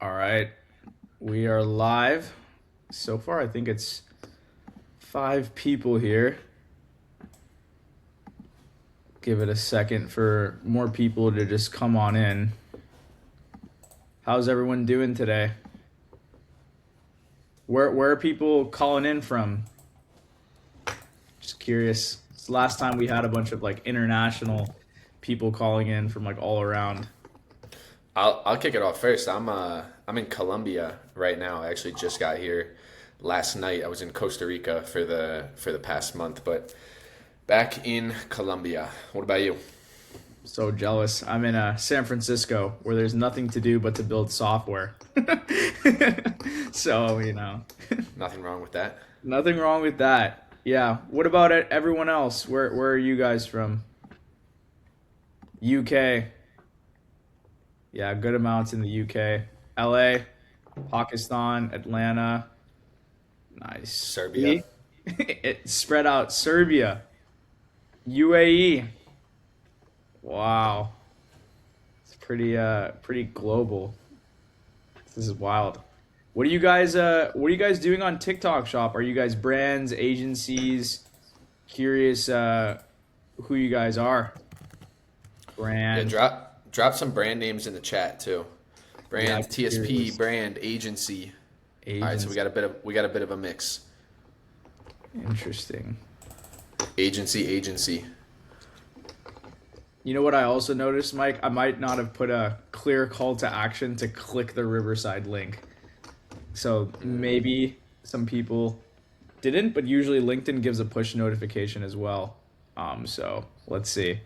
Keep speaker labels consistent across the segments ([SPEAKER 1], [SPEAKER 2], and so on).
[SPEAKER 1] All right, we are live. So far, I think it's 5 people here. Give it a second for more people to just come on in. How's everyone doing today? Where are people calling in from? Just curious. It's the last time we had a bunch of like international people calling in from like all around.
[SPEAKER 2] I'll kick it off first. I'm in Colombia right now. I actually just got here last night. I was in Costa Rica for the past month, but back in Colombia. What about you?
[SPEAKER 1] So jealous. I'm in San Francisco where there's nothing to do but to build software. So,
[SPEAKER 2] Nothing wrong with that.
[SPEAKER 1] nothing wrong with that. Yeah. What about everyone else? Where are you guys from? UK. Yeah, good amounts in the UK. LA, Pakistan, Atlanta. Nice.
[SPEAKER 2] Serbia.
[SPEAKER 1] See? It spread out. Serbia, UAE. Wow. It's pretty global. This is wild. What are you guys doing on TikTok shop? Are you guys brands, agencies? Curious who you guys are.
[SPEAKER 2] Yeah,
[SPEAKER 1] Brand.
[SPEAKER 2] drop some brand names in the chat too.
[SPEAKER 1] Yeah,
[SPEAKER 2] Brand, TSP,
[SPEAKER 1] curious.
[SPEAKER 2] brand, agency. All right, so
[SPEAKER 1] Agents.
[SPEAKER 2] we got a bit of a mix.
[SPEAKER 1] Interesting.
[SPEAKER 2] Agency.
[SPEAKER 1] You know what I also noticed, Mike? I might not have put a clear call to action to click the Riverside link. So maybe some people didn't, but usually LinkedIn gives a push notification as well. So let's see.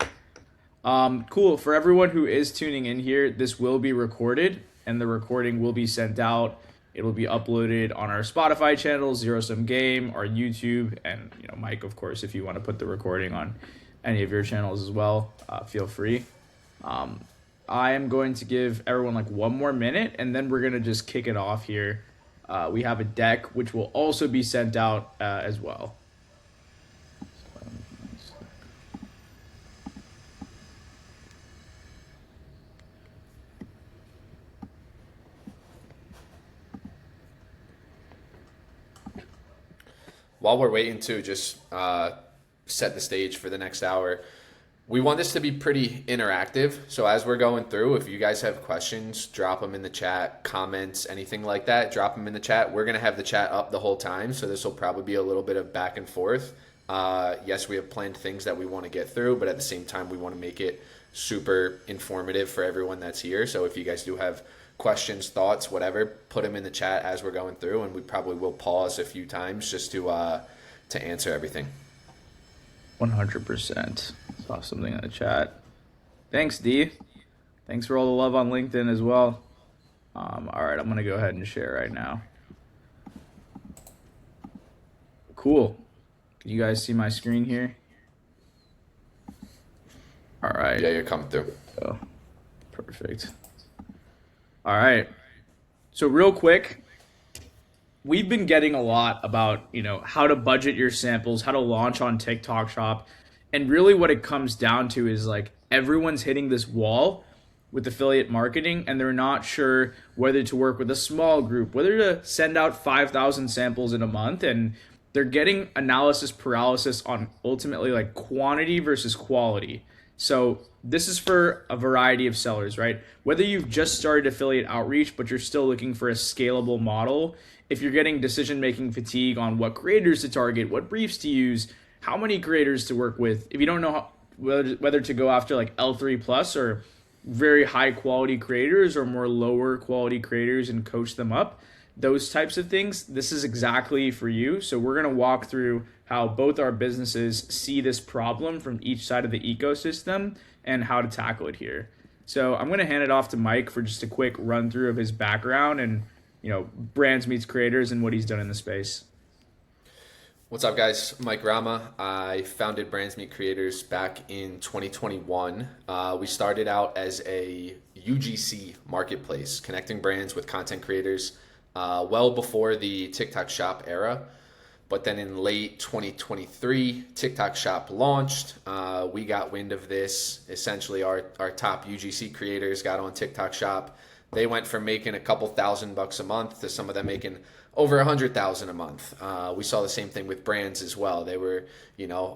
[SPEAKER 1] Cool. For everyone who is tuning in here, this will be recorded and the recording will be sent out. It'll be uploaded on our Spotify channel, Zero Sum Game, our YouTube, and Mike, of course, if you want to put the recording on any of your channels as well, feel free. Um, I am going to give everyone like 1 more minute, and then we're gonna just kick it off here. We have a deck which will also be sent out as well.
[SPEAKER 2] While we're waiting to just set the stage for the next hour, we want this to be pretty interactive. So as we're going through, if you guys have questions, drop them in the chat, comments, anything like that, drop them in the chat. We're going to have the chat up the whole time. So this will probably be a little bit of back and forth. Yes, we have planned things that we want to get through, but at the same time, we want to make it super informative for everyone that's here. So if you guys do have questions, thoughts, whatever, put them in the chat as we're going through, and we probably will pause a few times just to answer everything.
[SPEAKER 1] 100%. Saw something in the chat. Thanks, D. Thanks for all the love on LinkedIn as well. All right, I'm gonna go ahead and share right now. Cool. Can you guys see my screen here? All right.
[SPEAKER 2] Yeah, you're coming through.
[SPEAKER 1] Oh, perfect. All right. So real quick, we've been getting a lot about, how to budget your samples, how to launch on TikTok Shop. And really what it comes down to is like everyone's hitting this wall with affiliate marketing and they're not sure whether to work with a small group, whether to send out 5,000 samples in a month, and they're getting analysis paralysis on ultimately like quantity versus quality. So this is for a variety of sellers, right? Whether you've just started affiliate outreach, but you're still looking for a scalable model, if you're getting decision making fatigue on what creators to target, what briefs to use, how many creators to work with, if you don't know whether to go after like L3 plus or very high quality creators or more lower quality creators and coach them up, those types of things, this is exactly for you. So we're going to walk through how both our businesses see this problem from each side of the ecosystem and how to tackle it here. So I'm going to hand it off to Mike for just a quick run through of his background and, brands meets creators and what he's done in the space.
[SPEAKER 2] What's up, guys? Mike Rama. I founded Brands Meet Creators back in 2021. We started out as a UGC marketplace, connecting brands with content creators well before the TikTok Shop era. But then in late 2023, TikTok Shop launched. We got wind of this. Essentially, our top UGC creators got on TikTok Shop. They went from making a couple $1,000 a month to some of them making over 100,000 a month. We saw the same thing with brands as well. They were,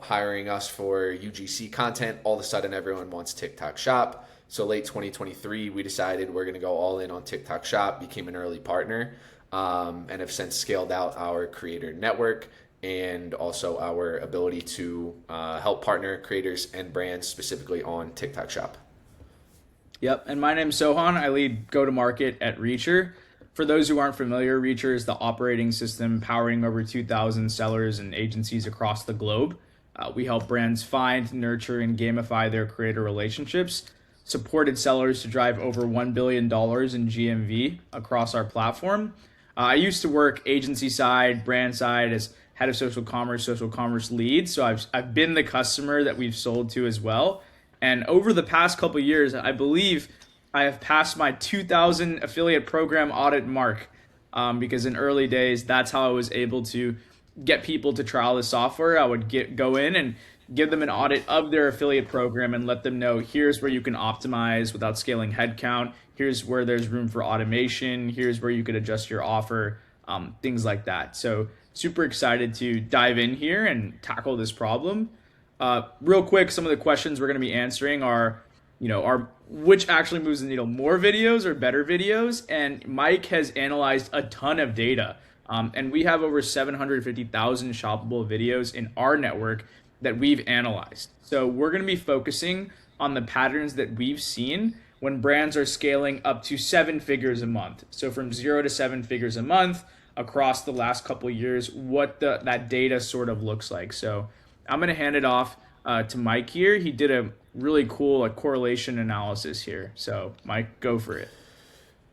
[SPEAKER 2] hiring us for UGC content. All of a sudden, everyone wants TikTok Shop. So late 2023, we decided we're going to go all in on TikTok Shop, became an early partner, and have since scaled out our creator network and also our ability to help partner creators and brands specifically on TikTok Shop.
[SPEAKER 1] Yep, and my name's Sohan. I lead go-to-market at Reacher. For those who aren't familiar, Reacher is the operating system powering over 2,000 sellers and agencies across the globe. We help brands find, nurture, and gamify their creator relationships, supported sellers to drive over $1 billion in GMV across our platform. I used to work agency side, brand side as head of social commerce lead. So I've been the customer that we've sold to as well. And over the past couple of years, I believe I have passed my 2,000 affiliate program audit mark, because in early days, that's how I was able to get people to trial the software. I would go in and give them an audit of their affiliate program and let them know, here's where you can optimize without scaling headcount. Here's where there's room for automation. Here's where you could adjust your offer, things like that. So super excited to dive in here and tackle this problem. Real quick, some of the questions we're going to be answering are which actually moves the needle, more videos or better videos? And Mike has analyzed a ton of data. And we have over 750,000 shoppable videos in our network that we've analyzed. So we're going to be focusing on the patterns that we've seen when brands are scaling up to 7 figures a month. So from 0 to 7 figures a month across the last couple of years, what that data sort of looks like. So I'm going to hand it off to Mike here. He did a really cool correlation analysis here. So Mike, go for it.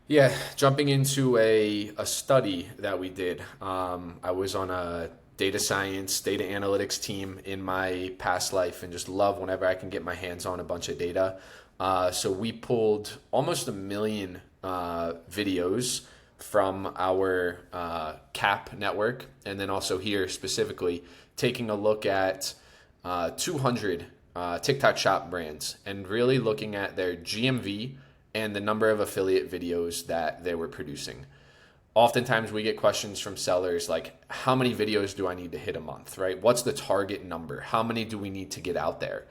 [SPEAKER 2] Yeah, jumping into a study that we did. I was on a data science, data analytics team in my past life and just love whenever I can get my hands on a bunch of data. So we pulled almost 1 million videos from our CAP network. And then also here specifically taking a look at 200 TikTok Shop brands and really looking at their GMV and the number of affiliate videos that they were producing. Oftentimes we get questions from sellers like, how many videos do I need to hit a month, right? What's the target number? How many do we need to get out there?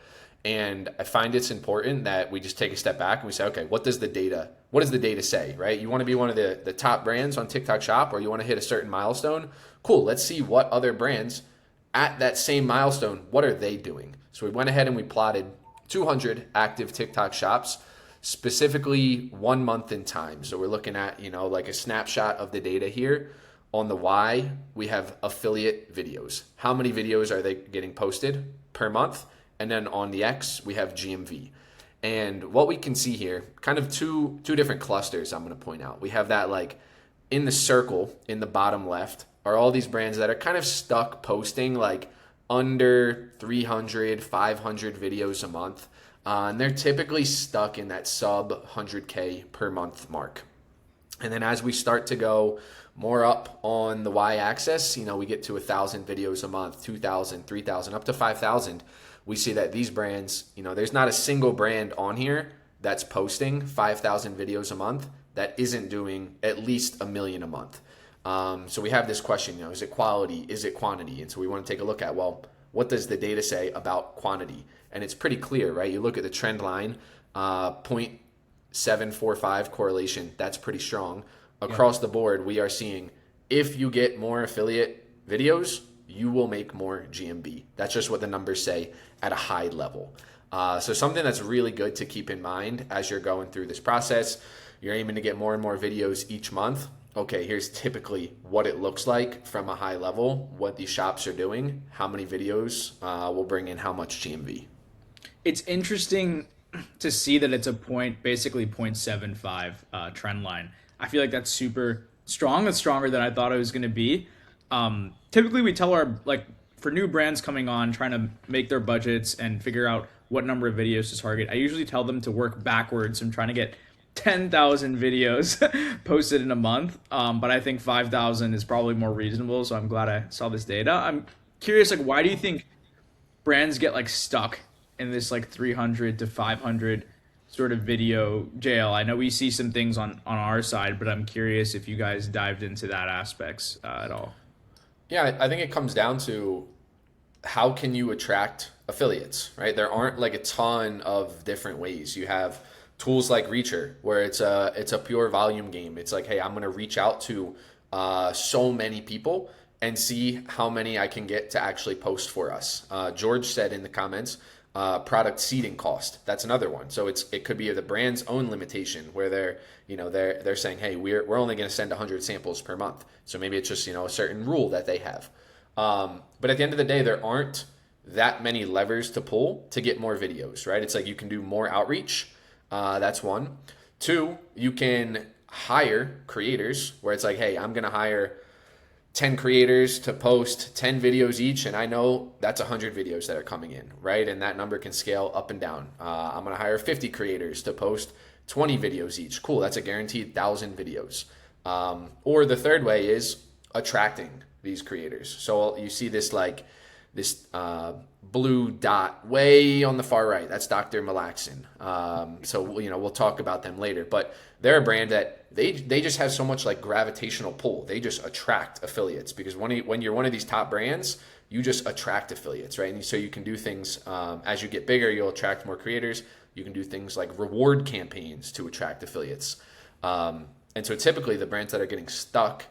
[SPEAKER 2] And I find it's important that we just take a step back and we say, okay, what does the data say, right? You want to be one of the top brands on TikTok Shop, or you want to hit a certain milestone? Cool, let's see what other brands at that same milestone, what are they doing? So we went ahead and we plotted 200 active TikTok shops, specifically 1 month in time. So we're looking at, like a snapshot of the data here. On the Y, we have affiliate videos. How many videos are they getting posted per month? And then on the X, we have GMV. And what we can see here, kind of two different clusters I'm going to point out. We have that like in the circle in the bottom left are all these brands that are kind of stuck posting like under 300, 500 videos a month. And they're typically stuck in that sub 100K per month mark. And then as we start to go more up on the y-axis, we get to 1,000 videos a month, 2,000, 3,000, up to 5,000. We see that these brands, there's not a single brand on here that's posting 5,000 videos a month that isn't doing at least 1 million a month. So we have this question, is it quality? Is it quantity? And so we want to take a look at, well, what does the data say about quantity? And it's pretty clear, right? You look at the trend line, 0.745 correlation. That's pretty strong. Across the board, we are seeing if you get more affiliate videos, you will make more GMV. That's just what the numbers say at a high level. So something that's really good to keep in mind as you're going through this process. You're aiming to get more and more videos each month. Okay, here's typically what it looks like from a high level, what these shops are doing, how many videos will bring in how much GMV.
[SPEAKER 1] It's interesting to see that it's basically 0.75 trend line. I feel like that's super strong. It's stronger than I thought it was going to be. Typically we tell for new brands coming on, trying to make their budgets and figure out what number of videos to target, I usually tell them to work backwards from trying to get 10,000 videos posted in a month. But I think 5,000 is probably more reasonable. So I'm glad I saw this data. I'm curious, why do you think brands get stuck in this 300 to 500 sort of video jail? I know we see some things on our side, but I'm curious if you guys dived into that aspects at all.
[SPEAKER 2] Yeah, I think it comes down to how can you attract affiliates, right? There aren't like a ton of different ways. You have tools like Reacher, where it's a pure volume game. It's like, hey, I'm going to reach out to so many people and see how many I can get to actually post for us. George said in the comments, product seeding cost. That's another one. So it could be the brand's own limitation where they're saying, hey, we're only going to send 100 samples per month. So maybe it's just a certain rule that they have. But at the end of the day, there aren't that many levers to pull to get more videos, right? It's like you can do more outreach. That's one. Two, you can hire creators where it's like, hey, I'm going to hire 10 creators to post 10 videos each, and I know that's 100 videos that are coming in, right? And that number can scale up and down. I'm going to hire 50 creators to post 20 videos each. Cool, that's a guaranteed 1,000 videos. Or the third way is attracting these creators. So you see this blue dot way on the far right. That's Dr. Malaxin. So we'll talk about them later, but they're a brand that they just have so much like gravitational pull. They just attract affiliates because when you're one of these top brands, you just attract affiliates, right? And so you can do things as you get bigger, you'll attract more creators. You can do things like reward campaigns to attract affiliates. And so typically the brands that are getting stuck,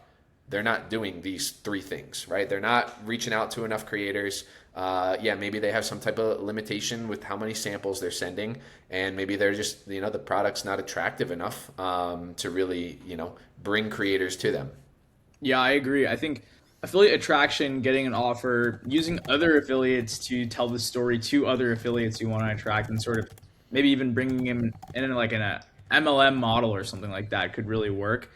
[SPEAKER 2] they're not doing these three things, right? They're not reaching out to enough creators. Maybe they have some type of limitation with how many samples they're sending, and maybe they're just, the product's not attractive enough to really, bring creators to them.
[SPEAKER 1] Yeah, I agree. I think affiliate attraction, getting an offer, using other affiliates to tell the story to other affiliates you want to attract, and sort of maybe even bringing them in like in a MLM model or something like that could really work.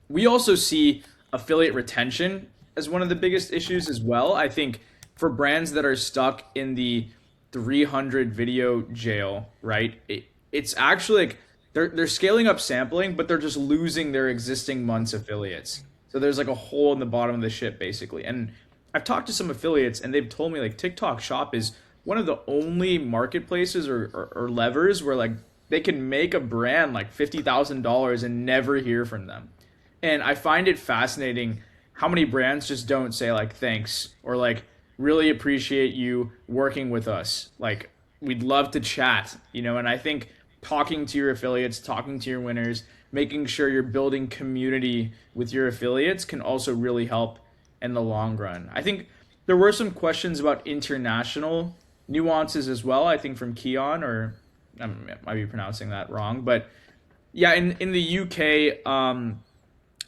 [SPEAKER 1] We also see affiliate retention as one of the biggest issues as well. I think for brands that are stuck in the 300 video jail, right? It's actually like they're scaling up sampling, but they're just losing their existing month's affiliates. So there's like a hole in the bottom of the ship basically. And I've talked to some affiliates and they've told me like TikTok Shop is one of the only marketplaces or levers where like they can make a brand like $50,000 and never hear from them. And I find it fascinating how many brands just don't say like thanks or like really appreciate you working with us. Like we'd love to chat, and I think talking to your affiliates, talking to your winners, making sure you're building community with your affiliates can also really help in the long run. I think there were some questions about international nuances as well, I think from Keon, or I might be pronouncing that wrong, but yeah, in the UK,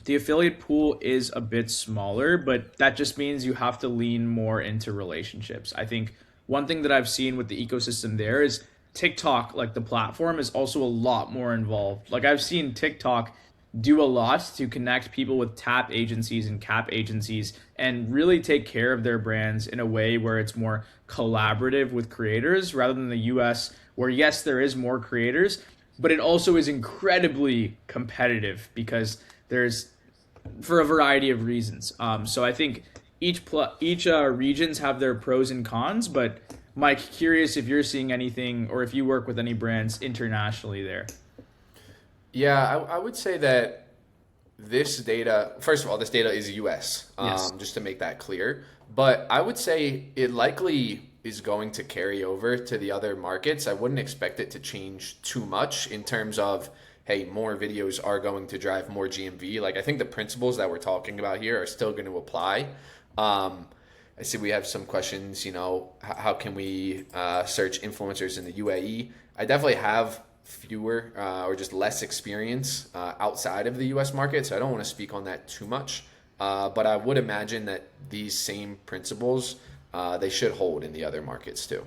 [SPEAKER 1] the affiliate pool is a bit smaller, but that just means you have to lean more into relationships. I think one thing that I've seen with the ecosystem there is TikTok, like the platform, is also a lot more involved. Like I've seen TikTok do a lot to connect people with tap agencies and cap agencies and really take care of their brands in a way where it's more collaborative with creators rather than the US, where yes, there is more creators, but it also is incredibly competitive because there's for a variety of reasons. So I think each regions have their pros and cons. But Mike, curious if you're seeing anything or if you work with any brands internationally there.
[SPEAKER 2] Yeah, I would say that this data, first of all, this data is US,
[SPEAKER 1] Yes.
[SPEAKER 2] just to make that clear. But I would say it likely is going to carry over to the other markets. I wouldn't expect it to change too much in terms of, hey, more videos are going to drive more GMV. Like I think the principles that we're talking about here are still going to apply. I see we have some questions, how can we search influencers in the UAE? I definitely have fewer or just less experience outside of the US market, so I don't want to speak on that too much. But I would imagine that these same principles, they should hold in the other markets too.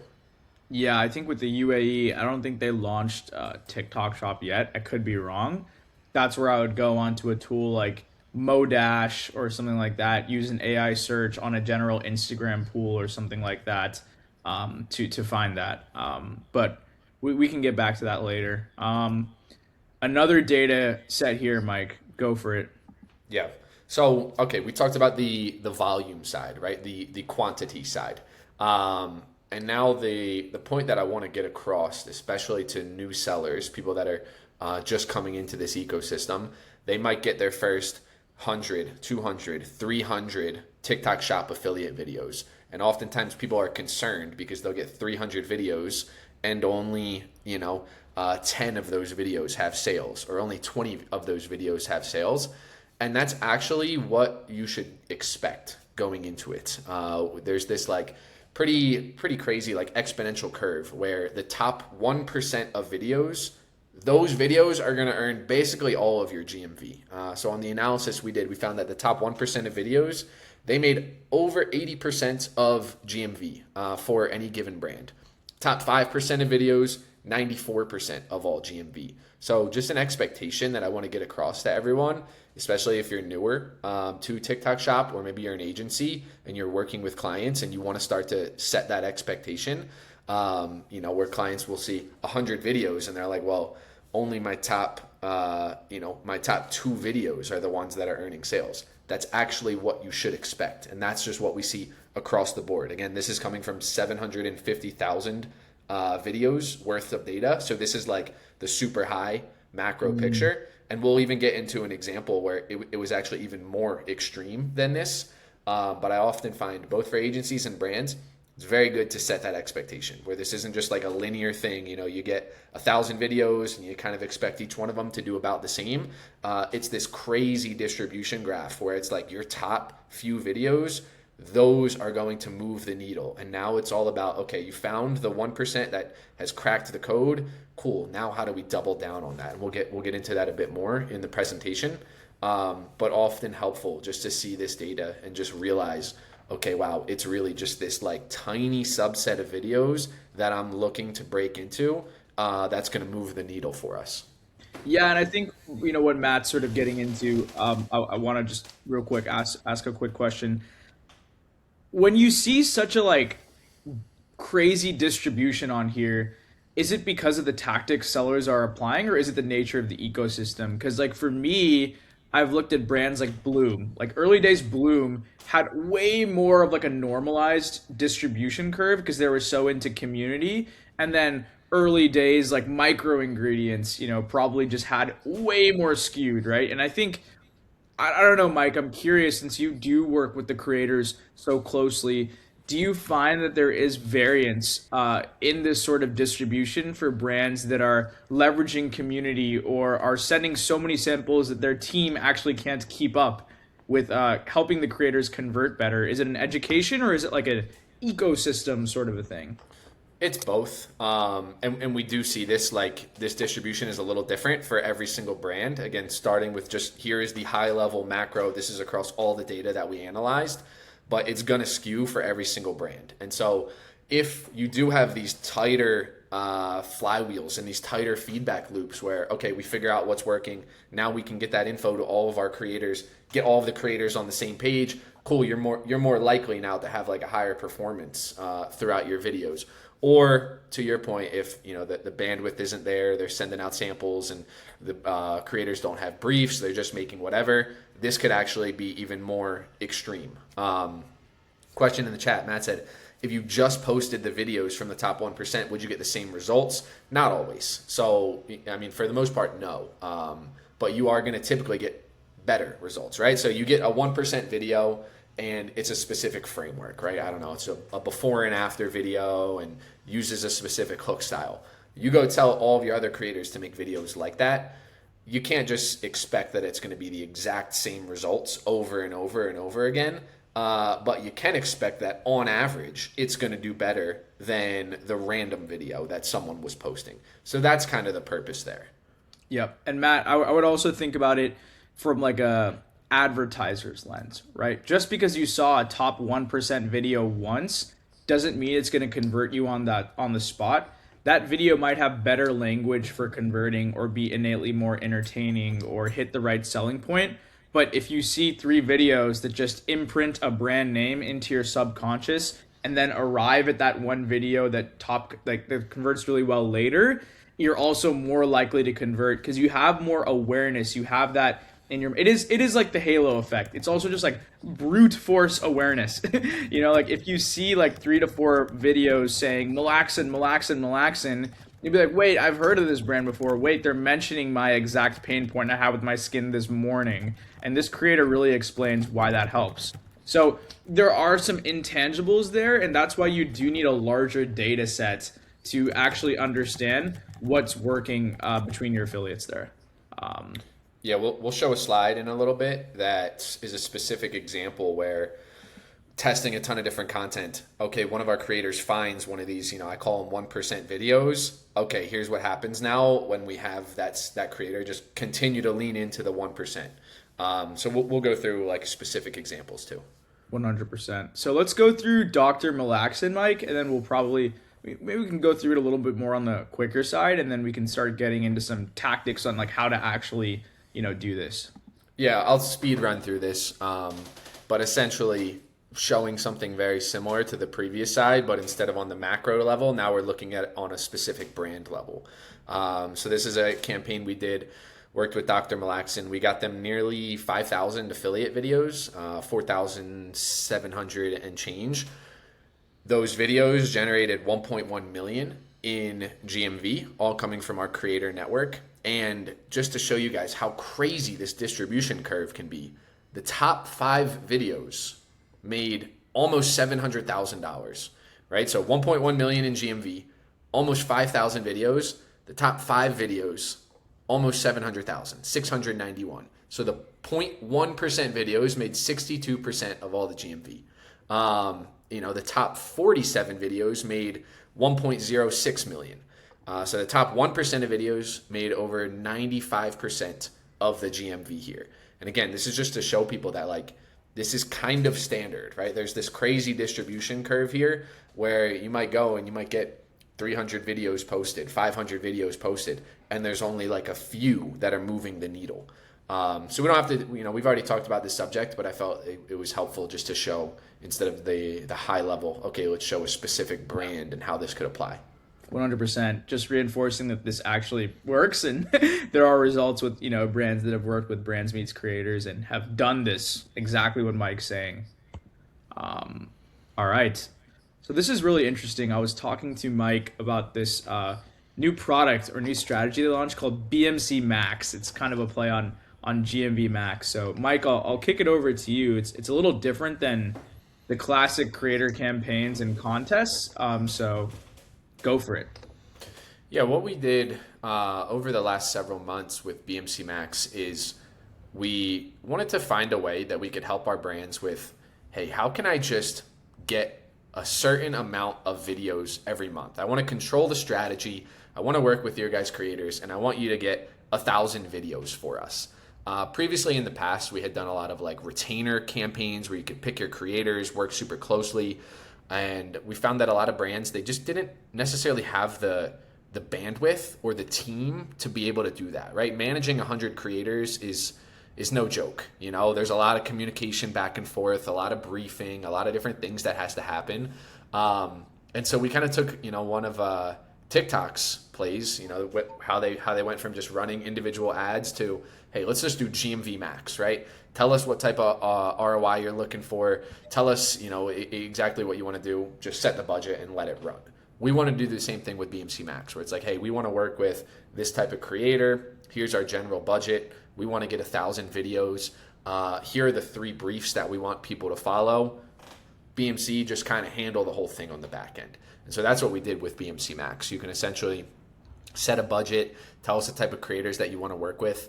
[SPEAKER 1] Yeah, I think with the UAE, I don't think they launched TikTok Shop yet. I could be wrong. That's where I would go onto a tool like Modash or something like that, use an AI search on a general Instagram pool or something like that to find that. But we can get back to that later. Another data set here, Mike. Go for it.
[SPEAKER 2] Yeah. So, okay, we talked about the volume side, right? The quantity side. And now the point that I want to get across, especially to new sellers, people that are just coming into this ecosystem, they might get their first 100, 200, 300 TikTok Shop affiliate videos. And oftentimes people are concerned because they'll get 300 videos and only, 10 of those videos have sales, or only 20 of those videos have sales. And that's actually what you should expect going into it. There's this like pretty crazy like exponential curve where the top 1% of videos, those videos are going to earn basically all of your GMV. So on the analysis we did, we found that the top 1% of videos, they made over 80% of GMV for any given brand. Top 5% of videos, 94% of all GMV. So just an expectation that I want to get across to everyone, especially if you're newer to TikTok Shop, or maybe you're an agency and you're working with clients and you want to start to set that expectation, where clients will see 100 videos and they're like, well, only my top, my top 2 videos are the ones that are earning sales. That's actually what you should expect. And that's just what we see across the board. Again, this is coming from 750,000 videos worth of data. So this is like the super high macro picture. And we'll even get into an example where it was actually even more extreme than this. But I often find both for agencies and brands, it's very good to set that expectation where this isn't just like a linear thing. You get 1,000 videos and you kind of expect each one of them to do about the same. It's this crazy distribution graph where it's like your top few videos, those are going to move the needle. And now it's all about, okay, you found the 1% that has cracked the code. Cool. Now how do we double down on that? And we'll get into that a bit more in the presentation. But often helpful just to see this data and just realize, okay, wow, it's really just this like tiny subset of videos that I'm looking to break into that's going to move the needle for us.
[SPEAKER 1] Yeah, and I think what Matt's sort of getting into. I want to just real quick ask a quick question. When you see such a like crazy distribution on here, is it because of the tactics sellers are applying, or is it the nature of the ecosystem? Because like for me, I've looked at brands like Bloom. Like early days Bloom had way more of like a normalized distribution curve because they were so into community. And then early days like micro ingredients, probably just had way more skewed, right? And I think I don't know, Mike, I'm curious, since you do work with the creators so closely, do you find that there is variance in this sort of distribution for brands that are leveraging community or are sending so many samples that their team actually can't keep up with helping the creators convert better? Is it an education, or is it like an ecosystem sort of a thing?
[SPEAKER 2] It's both. And we do see this, like this distribution is a little different for every single brand. Again, starting with just here is the high level macro. This is across all the data that we analyzed, but it's going to skew for every single brand. And so if you do have these tighter flywheels and these tighter feedback loops where, okay, we figure out what's working. Now we can get that info to all of our creators, get all of the creators on the same page. Cool. You're more likely now to have like a higher performance throughout your videos. Or to your point, if the bandwidth isn't there, they're sending out samples and the creators don't have briefs, they're just making whatever. This could actually be even more extreme. Question in the chat, Matt said, if you just posted the videos from the top 1%, would you get the same results? Not always. So, I mean, for the most part, no. But you are going to typically get better results, right? So you get a 1% video and it's a specific framework, right? I don't know, it's a before and after video and uses a specific hook style. You go tell all of your other creators to make videos like that. You can't just expect that it's going to be the exact same results over and over and over again. But you can expect that on average, it's going to do better than the random video that someone was posting. So that's kind of the purpose there.
[SPEAKER 1] Yep. And Matt, I would also think about it from like a advertiser's lens, right? Just because you saw a top 1% video once doesn't mean it's going to convert you on the spot. That video might have better language for converting or be innately more entertaining or hit the right selling point. But if you see 3 videos that just imprint a brand name into your subconscious and then arrive at that one video that converts really well later, you're also more likely to convert because you have more awareness. You have that in your, it is like the halo effect. It's also just like brute force awareness. Like if you see like 3 to 4 videos saying malaxin, malaxin, malaxin, you'd be like, wait, I've heard of this brand before. Wait, they're mentioning my exact pain point I had with my skin this morning, and this creator really explains why that helps. So there are some intangibles there, and that's why you do need a larger data set to actually understand what's working between your affiliates there. Um,
[SPEAKER 2] Yeah, we'll show a slide in a little bit that is a specific example where testing a ton of different content. Okay, one of our creators finds one of these, I call them 1% videos. Okay, here's what happens now when we have that creator just continue to lean into the 1%. So we'll go through like specific examples too.
[SPEAKER 1] 100%. So let's go through Dr. Malaxin, Mike, and then maybe we can go through it a little bit more on the quicker side, and then we can start getting into some tactics on like how to actually, do this.
[SPEAKER 2] Yeah, I'll speed run through this, but essentially showing something very similar to the previous side, but instead of on the macro level, now we're looking at it on a specific brand level. So this is a campaign we did, worked with Dr. Malaxin. We got them nearly 5,000 affiliate videos, 4,700 and change. Those videos generated 1.1 million in GMV, all coming from our creator network. And just to show you guys how crazy this distribution curve can be, the top 5 videos made almost $700,000, right? So 1.1 million in GMV, almost 5,000 videos. The top 5 videos, almost 700,000, 691. So the 0.1% videos made 62% of all the GMV. The top 47 videos made 1.06 million. So the top 1% of videos made over 95% of the GMV here. And again, this is just to show people that like this is kind of standard, right? There's this crazy distribution curve here where you might go and you might get 300 videos posted, 500 videos posted, and there's only like a few that are moving the needle. So we don't have to, we've already talked about this subject, but I felt it was helpful just to show instead of the high level, okay, let's show a specific brand and how this could apply.
[SPEAKER 1] 100%. Just reinforcing that this actually works, and there are results with brands that have worked with Brands Meets Creators and have done this exactly what Mike's saying. All right. So this is really interesting. I was talking to Mike about this new product or new strategy they launched called BMC Max. It's kind of a play on GMV Max. So Mike, I'll kick it over to you. It's a little different than the classic creator campaigns and contests. So go for it.
[SPEAKER 2] Yeah, what we did over the last several months with BMC Max is we wanted to find a way that we could help our brands with, hey, how can I just get a certain amount of videos every month? I want to control the strategy. I want to work with your guys' creators, and I want you to get 1,000 videos for us. Previously in the past, we had done a lot of like retainer campaigns where you could pick your creators, work super closely. And we found that a lot of brands, they just didn't necessarily have the bandwidth or the team to be able to do that, right? Managing 100 creators is no joke. There's a lot of communication back and forth, a lot of briefing, a lot of different things that has to happen. And so we kind of took, one of TikTok's plays, how they went from just running individual ads to, hey, let's just do GMV Max, right? Tell us what type of ROI you're looking for. Tell us, exactly what you want to do. Just set the budget and let it run. We want to do the same thing with BMC Max, where it's like, hey, we want to work with this type of creator. Here's our general budget. We want to get 1,000 videos. Here are the 3 briefs that we want people to follow. BMC just kind of handle the whole thing on the back end. And so that's what we did with BMC Max. You can essentially set a budget, tell us the type of creators that you want to work with.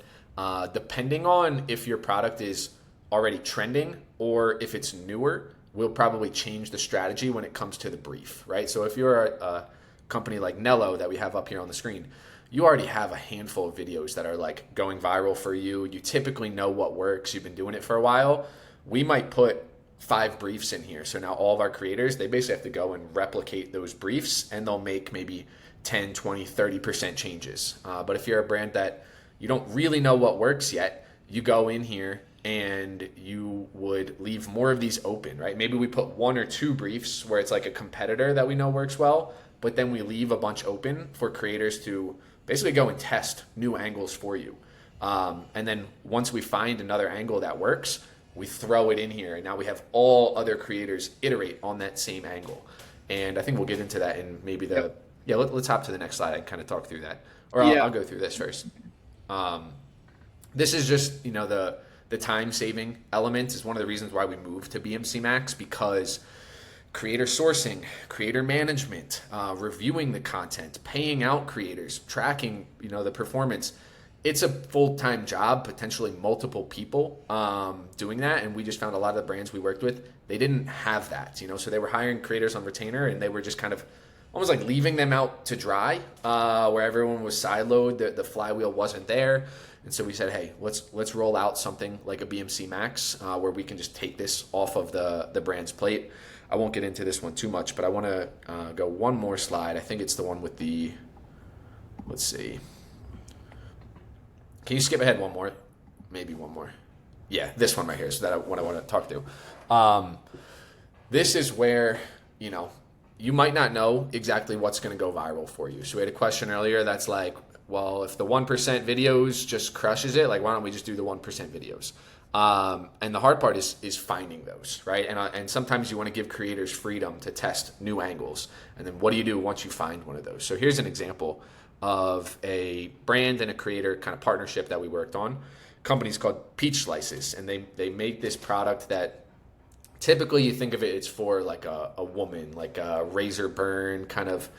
[SPEAKER 2] Depending on if your product is already trending or if it's newer, we'll probably change the strategy when it comes to the brief, right? So if you're a company like Nello that we have up here on the screen, you already have a handful of videos that are like going viral for you. You typically know what works. You've been doing it for a while. We might put 5 briefs in here. So now all of our creators, they basically have to go and replicate those briefs, and they'll make maybe 10, 20, 30% changes. But if you're a brand that you don't really know what works yet, you go in here and you would leave more of these open, right? Maybe we put 1 or 2 briefs where it's like a competitor that we know works well, but then we leave a bunch open for creators to basically go and test new angles for you. And then once we find another angle that works, we throw it in here, and now we have all other creators iterate on that same angle. And I think we'll get into that in maybe let's hop to the next slide and kind of talk through that. Or I'll go through this first. This is just, the time saving element is one of the reasons why we moved to BMC Max, because creator sourcing, creator management, reviewing the content, paying out creators, tracking, the performance. It's a full-time job, potentially multiple people doing that. And we just found a lot of the brands we worked with, they didn't have that, so they were hiring creators on retainer, and they were just kind of almost like leaving them out to dry, where everyone was siloed, the flywheel wasn't there. And so we said, hey, let's roll out something like a BMC Max, where we can just take this off of the brand's plate. I won't get into this one too much, but I want to go one more slide. I think it's the one with let's see. Can you skip ahead one more? Maybe one more. Yeah, this one right here. So what I want to talk through. This is where, you might not know exactly what's going to go viral for you. So we had a question earlier that's like, well, if the 1% videos just crushes it, like, why don't we just do the 1% videos? And the hard part is finding those, right? And sometimes you want to give creators freedom to test new angles. And then what do you do once you find one of those? So here's an example of a brand and a creator kind of partnership that we worked on. Company's called Peach Slices, and they make this product that typically you think of it's for like a woman, like a razor burn kind of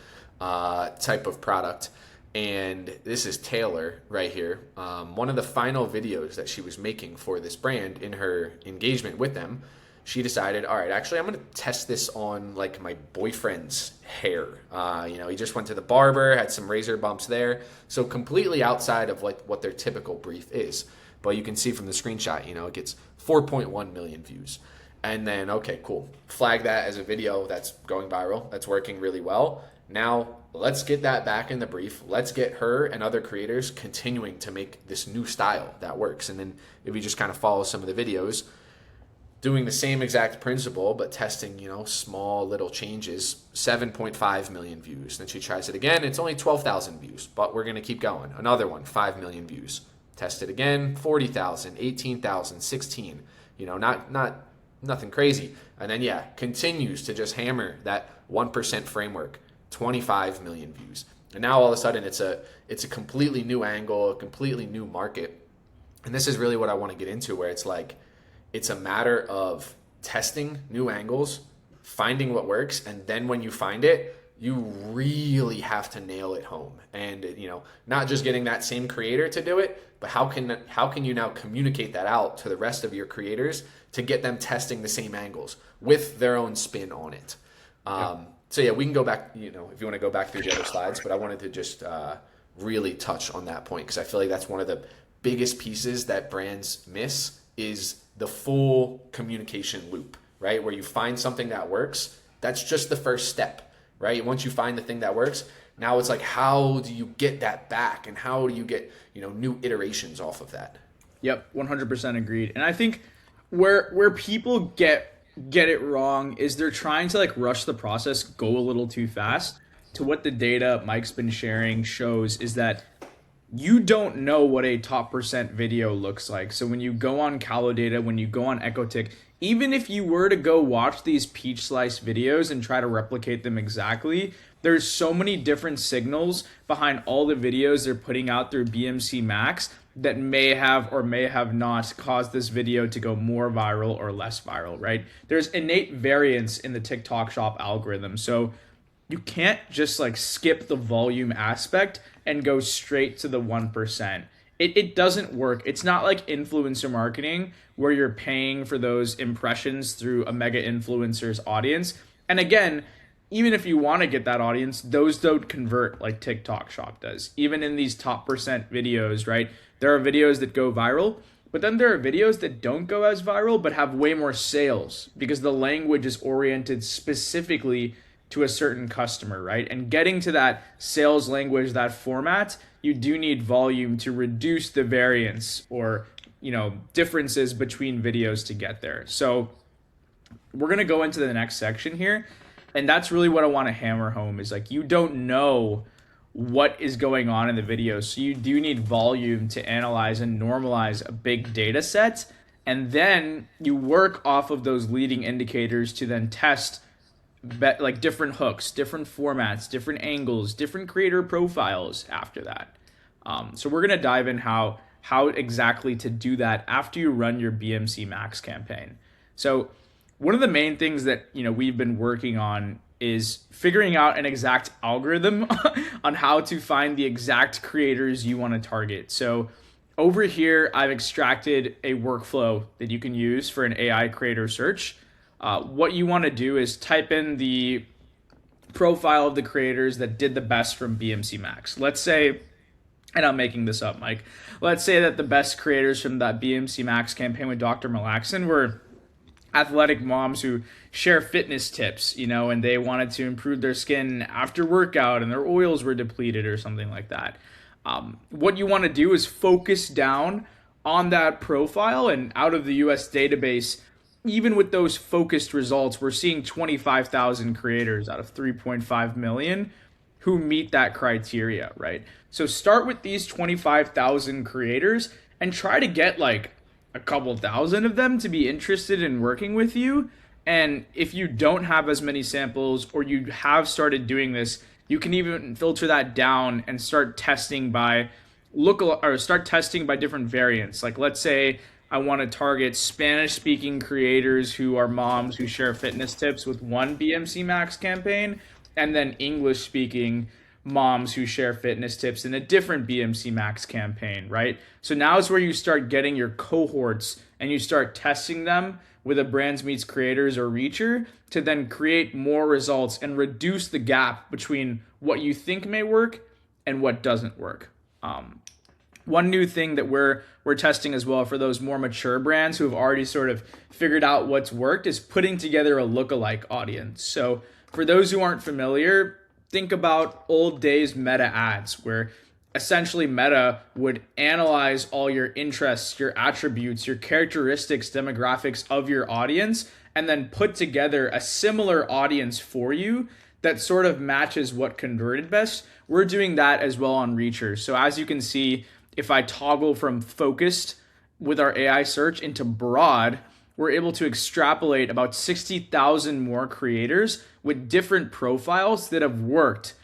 [SPEAKER 2] type of product. And this is Taylor right here. One of the final videos that she was making for this brand in her engagement with them, she decided, all right, actually, I'm going to test this on like my boyfriend's hair. He just went to the barber, had some razor bumps there. So completely outside of like what their typical brief is. But you can see from the screenshot, it gets 4.1 million views. And then, okay, cool. Flag that as a video that's going viral. That's working really well. Now, let's get that back in the brief. Let's get her and other creators continuing to make this new style that works. And then if you just kind of follow some of the videos, doing the same exact principle, but testing, small little changes, 7.5 million views. Then she tries it again. It's only 12,000 views, but we're going to keep going. Another one, 5 million views. Test it again, 40,000, 18,000, 16. Nothing crazy. And then, continues to just hammer that 1% framework, 25 million views. And now all of a sudden it's a completely new angle, a completely new market. And this is really what I want to get into, where it's like, it's a matter of testing new angles, finding what works. And then when you find it, you really have to nail it home. And, not just getting that same creator to do it, but how can you now communicate that out to the rest of your creators to get them testing the same angles with their own spin on it? So we can go back, if you want to go back through the other slides, but I wanted to just really touch on that point, because I feel like that's one of the biggest pieces that brands miss, is the full communication loop, right? Where you find something that works, that's just the first step, right? Once you find the thing that works, now it's like, how do you get that back, and how do you get, new iterations off of that?
[SPEAKER 1] Yep, 100% agreed. And I think where people get it wrong is they're trying to like rush the process, go a little too fast. To what the data Mike's been sharing shows is that you don't know what a top percent video looks like. So when you go on Calodata, when you go on Ecotick, even if you were to go watch these peach slice videos and try to replicate them exactly, there's so many different signals behind all the videos they're putting out through BMC Max that may have or may have not caused this video to go more viral or less viral, right? There's innate variance in the TikTok shop algorithm. So you can't just like skip the volume aspect and go straight to the 1%. It doesn't work. It's not like influencer marketing where you're paying for those impressions through a mega influencer's audience. And again, even if you want to get that audience, those don't convert like TikTok shop does. Even in these top percent videos, right? There are videos that go viral, but then there are videos that don't go as viral but have way more sales because the language is oriented specifically to a certain customer, right? And getting to that sales language, that format, you do need volume to reduce the variance or, differences between videos to get there. So we're going to go into the next section here. And that's really what I want to hammer home is like, you don't know what is going on in the video. So you do need volume to analyze and normalize a big data set. And then you work off of those leading indicators to then test like different hooks, different formats, different angles, different creator profiles after that. So we're gonna dive in how exactly to do that after you run your BMC Max campaign. So one of the main things that we've been working on is figuring out an exact algorithm on how to find the exact creators you want to target. So over here, I've extracted a workflow that you can use for an AI creator search. What you want to do is type in the profile of the creators that did the best from BMC Max. Let's say, and I'm making this up, Mike, let's say that the best creators from that BMC Max campaign with Dr. Malaxon were athletic moms who share fitness tips, and they wanted to improve their skin after workout and their oils were depleted or something like that. What you want to do is focus down on that profile, and out of the US database, even with those focused results, we're seeing 25,000 creators out of 3.5 million who meet that criteria, right? So start with these 25,000 creators and try to get like a couple thousand of them to be interested in working with you. And if you don't have as many samples, or you have started doing this, you can even filter that down and start testing by different variants. Like let's say I want to target Spanish speaking creators who are moms who share fitness tips with one BMC Max campaign, and then English speaking moms who share fitness tips in a different BMC Max campaign, right? So now is where you start getting your cohorts and you start testing them with a brands meets creators or reacher to then create more results and reduce the gap between what you think may work and what doesn't work. One new thing that we're testing as well for those more mature brands who have already sort of figured out what's worked is putting together a lookalike audience. So for those who aren't familiar, think about old days Meta ads, where essentially Meta would analyze all your interests, your attributes, your characteristics, demographics of your audience, and then put together a similar audience for you that sort of matches what converted best. We're doing that as well on Reacher. So as you can see, if I toggle from focused with our AI search into broad, we're able to extrapolate about 60,000 more creators with different profiles that have worked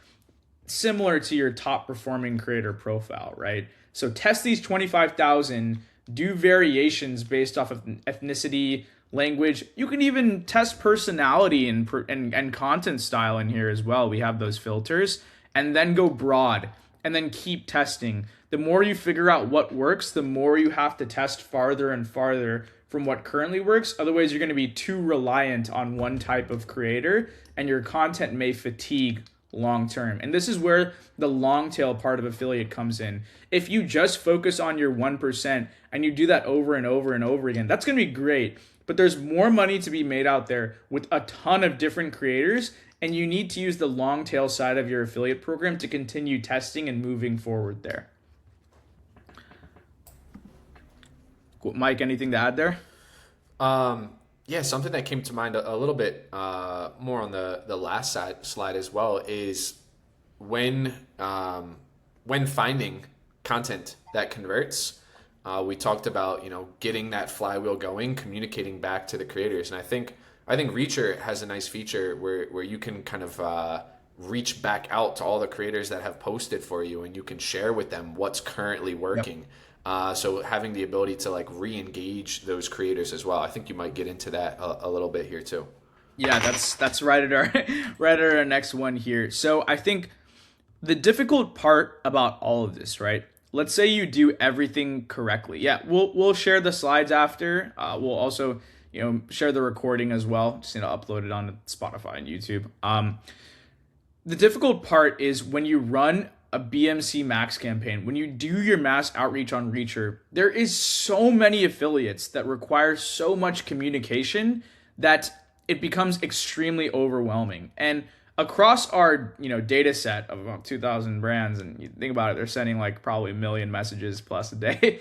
[SPEAKER 1] similar to your top performing creator profile, right? So test these 25,000, do variations based off of ethnicity, language. You can even test personality and content style in here as well. We have those filters, and then go broad and then keep testing. The more you figure out what works, the more you have to test farther and farther from what currently works. Otherwise, you're going to be too reliant on one type of creator and your content may fatigue long term. And this is where the long tail part of affiliate comes in. If you just focus on your 1% and you do that over and over and over again, that's going to be great. But there's more money to be made out there with a ton of different creators, and you need to use the long tail side of your affiliate program to continue testing and moving forward there. Cool. Mike, anything to add there?
[SPEAKER 2] Yeah, something that came to mind a little bit more on the last slide as well is when finding content that converts. We talked about getting that flywheel going, communicating back to the creators, and I think Reacher has a nice feature where you can kind of reach back out to all the creators that have posted for you, and you can share with them what's currently working. Yep. So having the ability to like re-engage those creators as well. I think you might get into that a little bit here too.
[SPEAKER 1] Yeah, that's right at our next one here. So I think the difficult part about all of this, right? Let's say you do everything correctly. Yeah, we'll share the slides after. We'll also share the recording as well. Just need to upload it onto Spotify and YouTube. The difficult part is when you run a BMC Max campaign, when you do your mass outreach on Reacher, there is so many affiliates that require so much communication that it becomes extremely overwhelming. And across our data set of about 2,000 brands, and you think about it, they're sending like probably 1 million messages plus a day.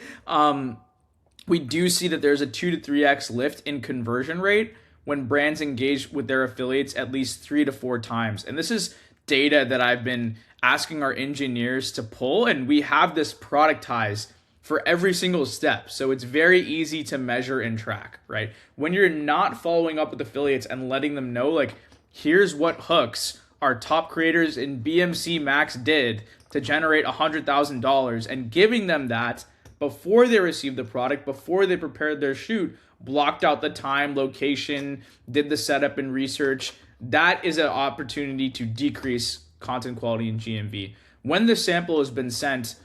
[SPEAKER 1] We do see that there's a 2 to 3x lift in conversion rate when brands engage with their affiliates at least 3 to 4 times. And this is data that I've been asking our engineers to pull, and we have this productized for every single step. So it's very easy to measure and track, right? When you're not following up with affiliates and letting them know, like, here's what hooks our top creators in BMC Max did to generate $100,000, and giving them that before they received the product, before they prepared their shoot, blocked out the time, location, did the setup and research, that is an opportunity to decrease content quality in GMV. When the sample has been sent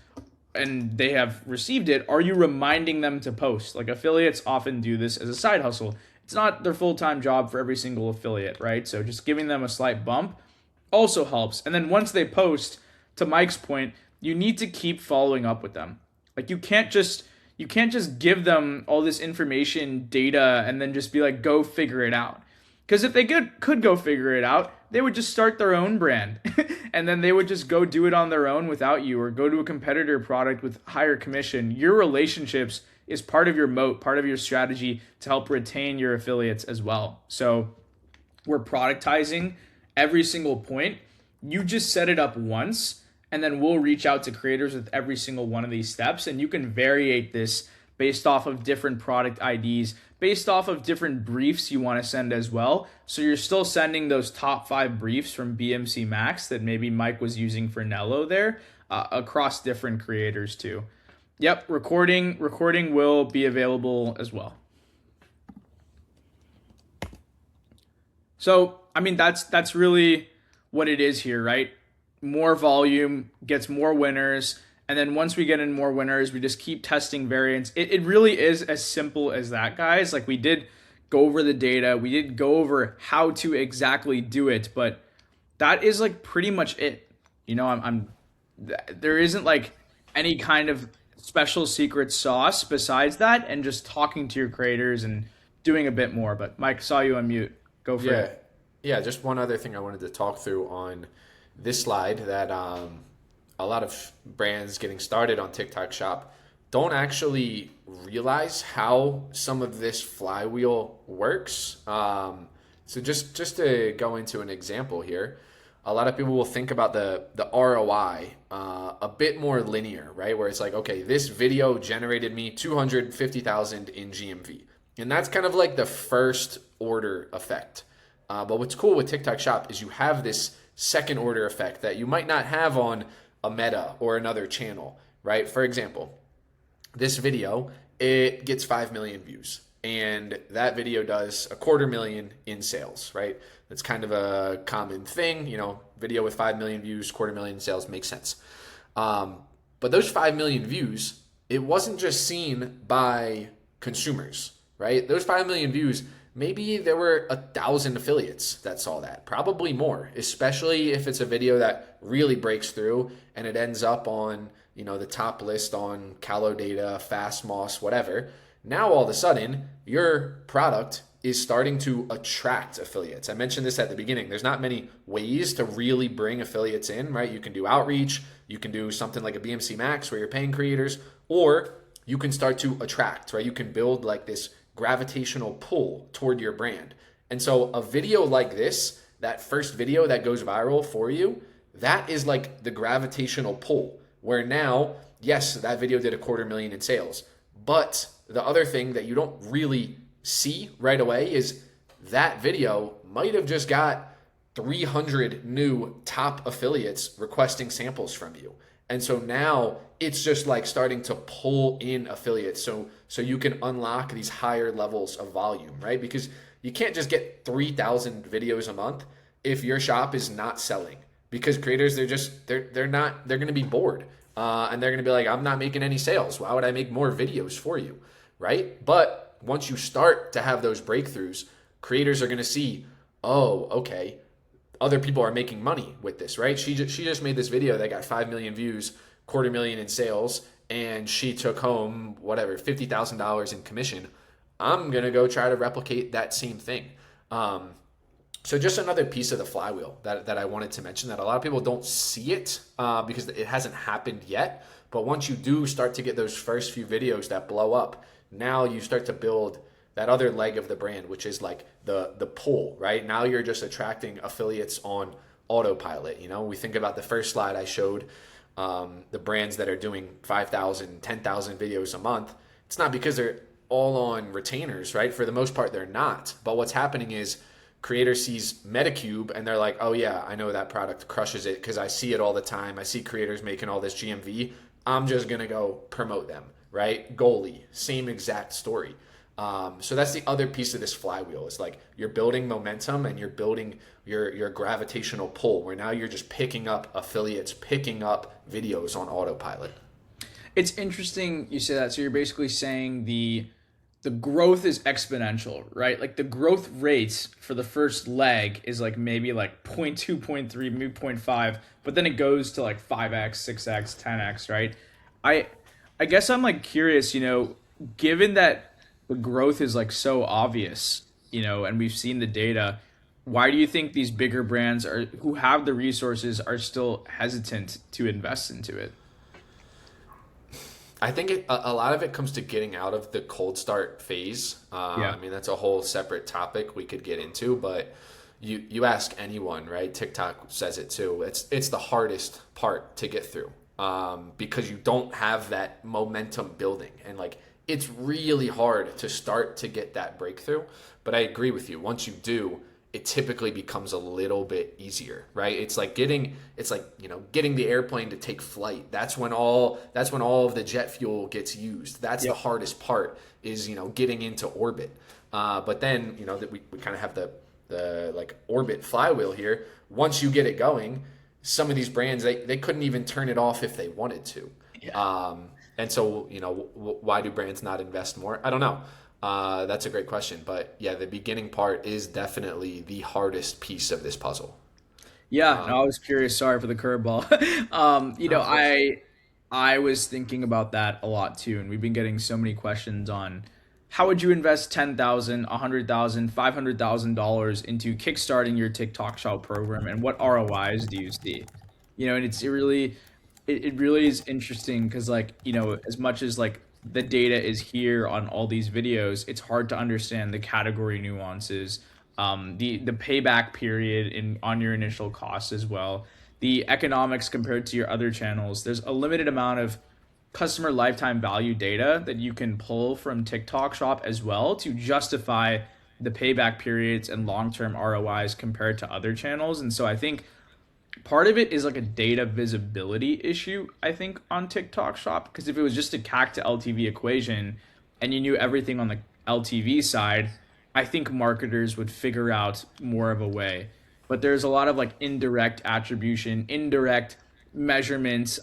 [SPEAKER 1] and they have received it, are you reminding them to post? Like, affiliates often do this as a side hustle. It's not their full-time job for every single affiliate, right? So just giving them a slight bump also helps. And then once they post, to Mike's point, you need to keep following up with them. Like, you can't just give them all this information, data, and then just be like, go figure it out. Because if they could go figure it out, they would just start their own brand. And then they would just go do it on their own without you, or go to a competitor product with higher commission. Your relationships is part of your moat, part of your strategy to help retain your affiliates as well. So we're productizing every single point. You just set it up once, and then we'll reach out to creators with every single one of these steps. And you can variate this based off of different product IDs, based off of different briefs you want to send as well. So you're still sending those top 5 briefs from BMC Max that maybe Mike was using for Nello there, across different creators too. Yep, recording will be available as well. So, I mean, that's really what it is here, right? More volume gets more winners. And then once we get in more winners, we just keep testing variants. It really is as simple as that, guys. Like, we did go over the data. We did go over how to exactly do it. But that is like pretty much it. You know, there isn't like any kind of special secret sauce besides that, and just talking to your creators and doing a bit more. But Mike, saw you on mute. Go for it.
[SPEAKER 2] Yeah, just one other thing I wanted to talk through on this slide, that a lot of brands getting started on TikTok Shop don't actually realize how some of this flywheel works. So just to go into an example here, a lot of people will think about the ROI a bit more linear, right? Where it's like, okay, this video generated me 250,000 in GMV. And that's kind of like the first order effect. But what's cool with TikTok Shop is you have this second order effect that you might not have on a Meta or another channel, right? For example, this video, it gets 5 million views, and that video does 250,000 in sales, right? That's kind of a common thing, you know, video with 5 million views, 250,000 in sales makes sense. But those 5 million views, it wasn't just seen by consumers, right? Those 5 million views, maybe there were 1,000 affiliates that saw that, probably more, especially if it's a video that really breaks through and it ends up on, you know, the top list on Callow Data, Fastmoss, whatever. Now all of a sudden, your product is starting to attract affiliates. I mentioned this at the beginning. There's not many ways to really bring affiliates in, right? You can do outreach, you can do something like a BMC Max where you're paying creators, or you can start to attract, right? You can build like this gravitational pull toward your brand. And so a video like this, that first video that goes viral for you, that is like the gravitational pull, where now, yes, that video did 250,000 in sales. But the other thing that you don't really see right away is that video might have just got 300 new top affiliates requesting samples from you. And so now it's just like starting to pull in affiliates so you can unlock these higher levels of volume, right? Because you can't just get 3,000 videos a month if your shop is not selling, because creators, they're going to be bored. And they're going to be like, I'm not making any sales. Why would I make more videos for you? Right? But once you start to have those breakthroughs, creators are going to see, oh, okay, other people are making money with this, right? She just made this video that got 5 million views, 250,000 in sales, and she took home, whatever, $50,000 in commission. I'm going to go try to replicate that same thing. So just another piece of the flywheel that I wanted to mention, that a lot of people don't see it because it hasn't happened yet. But once you do start to get those first few videos that blow up, now you start to build that other leg of the brand, which is like the pull, right? Now you're just attracting affiliates on autopilot. We think about the first slide I showed, the brands that are doing 5,000, 10,000 videos a month. It's not because they're all on retainers, right? For the most part, they're not. But what's happening is creator sees Metacube and they're like, oh yeah, I know that product crushes it because I see it all the time. I see creators making all this GMV. I'm just going to go promote them, right? Goalie, same exact story. So that's the other piece of this flywheel. It's like you're building momentum and you're building your gravitational pull, where now you're just picking up affiliates, picking up videos on autopilot.
[SPEAKER 1] It's interesting you say that. So you're basically saying the growth is exponential, right? Like the growth rates for the first leg is like maybe like zero point 0.2, 0.3, maybe 0.5, but then it goes to like 5x, 6x, 10x, right? I I guess I'm like curious, given that the growth is like so obvious, and we've seen the data, why do you think these bigger brands are who have the resources are still hesitant to invest into it?
[SPEAKER 2] I think a lot of it comes to getting out of the cold start phase.
[SPEAKER 1] Yeah.
[SPEAKER 2] I mean, that's a whole separate topic we could get into, but you ask anyone, right? TikTok says it too. It's the hardest part to get through, because you don't have that momentum building, and like it's really hard to start to get that breakthrough. But I agree with you. Once you do, it typically becomes a little bit easier, right? It's like getting the airplane to take flight. That's when all of the jet fuel gets used. That's the hardest part, is getting into orbit. But then that we kind of have the like orbit flywheel here. Once you get it going, some of these brands they couldn't even turn it off if they wanted to. And so why do brands not invest more? I don't know. That's a great question, but yeah, the beginning part is definitely the hardest piece of this puzzle.
[SPEAKER 1] Yeah, no, I was curious. Sorry for the curveball.
[SPEAKER 2] No, of course.
[SPEAKER 1] I was thinking about that a lot too, and we've been getting so many questions on how would you invest 10,000, 100,000, $500,000 into kickstarting your TikTok Shop program, and what ROIs do you see? And it really is interesting because like as much as like the data is here on all these videos, it's hard to understand the category nuances, the payback period in on your initial costs as well, the economics compared to your other channels. There's a limited amount of customer lifetime value data that you can pull from TikTok Shop as well to justify the payback periods and long-term ROIs compared to other channels. And so I think part of it is like a data visibility issue, I think, on TikTok Shop. Because if it was just a CAC to LTV equation and you knew everything on the LTV side, I think marketers would figure out more of a way. But there's a lot of like indirect attribution, indirect measurements,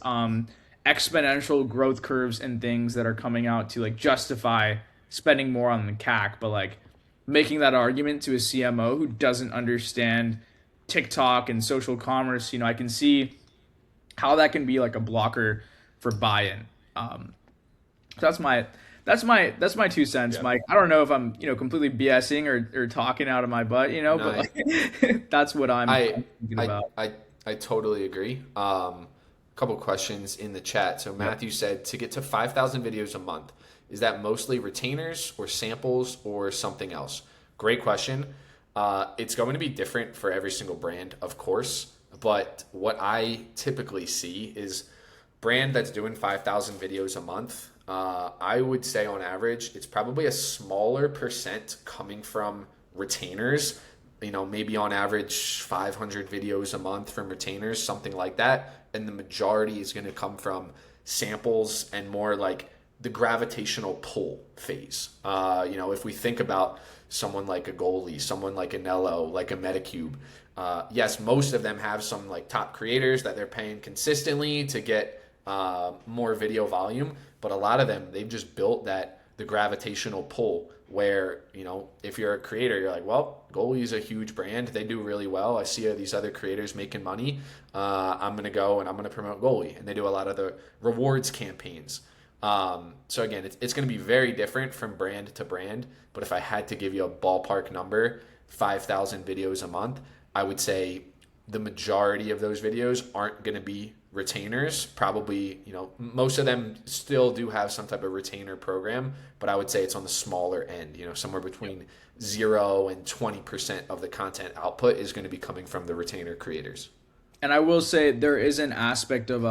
[SPEAKER 1] exponential growth curves and things that are coming out to like justify spending more on the CAC. But like making that argument to a CMO who doesn't understand TikTok and social commerce, I can see how that can be like a blocker for buy-in. So that's my 2 cents,
[SPEAKER 2] Yeah.
[SPEAKER 1] Mike. I don't know if I'm completely BSing or talking out of my butt, but
[SPEAKER 2] No,
[SPEAKER 1] like, that's what I'm
[SPEAKER 2] I
[SPEAKER 1] thinking
[SPEAKER 2] I
[SPEAKER 1] about.
[SPEAKER 2] I I totally agree. Couple questions in the chat. So
[SPEAKER 1] Yep.
[SPEAKER 2] Matthew said, to get to 5,000 videos a month, is that mostly retainers or samples or something else? Great question. It's going to be different for every single brand, of course. But what I typically see is brand that's doing 5,000 videos a month. I would say on average, it's probably a smaller percent coming from retainers. Maybe on average 500 videos a month from retainers, something like that. And the majority is going to come from samples and more like the gravitational pull phase. If we think about someone like a goalie, someone like a Nello, like a Metacube, yes, most of them have some like top creators that they're paying consistently to get more video volume, but a lot of them they've just built the gravitational pull where if you're a creator, you're like, well, goalie is a huge brand, they do really well, I see these other creators making money, I'm gonna go and I'm gonna promote goalie, and they do a lot of the rewards campaigns. So again, it's going to be very different from brand to brand. But if I had to give you a ballpark number, 5,000 videos a month, I would say the majority of those videos aren't going to be retainers. Probably, most of them still do have some type of retainer program, but I would say it's on the smaller end. Somewhere between 0 and 20% of the content output is going to be coming from the retainer creators.
[SPEAKER 1] And I will say there is an aspect of